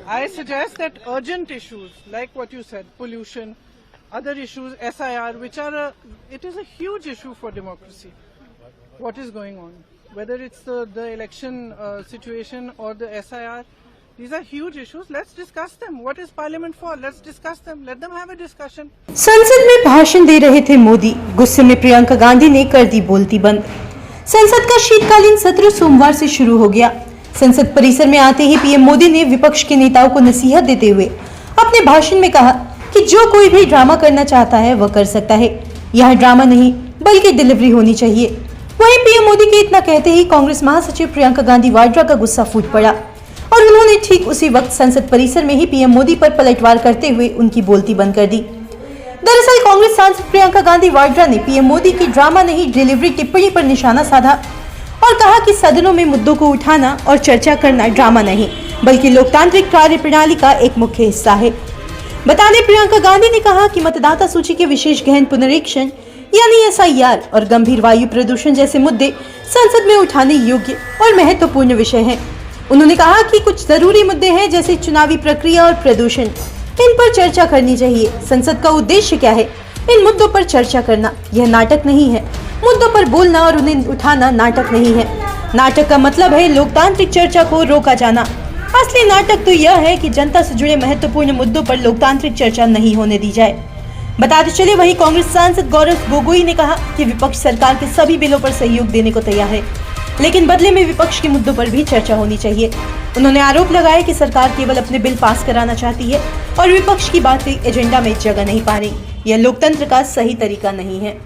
I suggest that urgent issues like what you said, pollution, other issues, SIR, which are it is a huge issue for democracy. What is going on, whether it's the election situation or the SIR, these are huge issues. Let's discuss them. What is Parliament for? Let's discuss them. Let them have a discussion. संसद में भाषण दे रहे थे मोदी, गुस्से में प्रियंका गांधी ने कर दी बोलती बंद। संसद का शीतकालीन सत्र सोमवार से शुरू हो गया। संसद परिसर में आते ही पीएम मोदी ने विपक्ष के नेताओं को नसीहत देते हुए अपने भाषण में कहा कि जो कोई भी ड्रामा करना चाहता है वह कर सकता है। यह ड्रामा नहीं बल्कि डिलीवरी होनी चाहिए। वहीं पीएम मोदी के इतना कहते ही कांग्रेस महासचिव प्रियंका गांधी वाड्रा का गुस्सा फूट पड़ा और उन्होंने ठीक उसी वक्त संसद परिसर में ही पीएम मोदी पर पलटवार करते हुए उनकी बोलती बंद कर दी। दरअसल कांग्रेस सांसद प्रियंका गांधी वाड्रा ने पीएम मोदी की ड्रामा नहीं डिलीवरी टिप्पणी पर निशाना साधा और कहा कि सदनों में मुद्दों को उठाना और चर्चा करना ड्रामा नहीं बल्कि लोकतांत्रिक कार्यप्रणाली का एक मुख्य हिस्सा है। बता दें, प्रियंका गांधी ने कहा कि मतदाता सूची के विशेष गहन पुनरीक्षण यानी SIR और गंभीर वायु प्रदूषण जैसे मुद्दे संसद में उठाने योग्य और महत्वपूर्ण विषय हैं। उन्होंने कहा कि कुछ जरूरी मुद्दे हैं जैसे चुनावी प्रक्रिया और प्रदूषण, इन पर चर्चा करनी चाहिए। संसद का उद्देश्य क्या है? इन मुद्दों पर चर्चा करना। यह नाटक नहीं है। मुद्दों पर बोलना और उन्हें उठाना नाटक नहीं है। नाटक का मतलब है लोकतांत्रिक चर्चा को रोका जाना। असली नाटक तो यह है कि जनता से जुड़े महत्वपूर्ण मुद्दों पर लोकतांत्रिक चर्चा नहीं होने दी जाए। बताते चले, वहीं कांग्रेस सांसद गौरव गोगोई ने कहा कि विपक्ष सरकार के सभी बिलों पर सहयोग देने को तैयार है, लेकिन बदले में विपक्ष के मुद्दों पर भी चर्चा होनी चाहिए। उन्होंने आरोप लगाया कि सरकार केवल अपने बिल पास कराना चाहती है और विपक्ष की बातें एजेंडा में जगह नहीं पा रही। यह लोकतंत्र का सही तरीका नहीं है।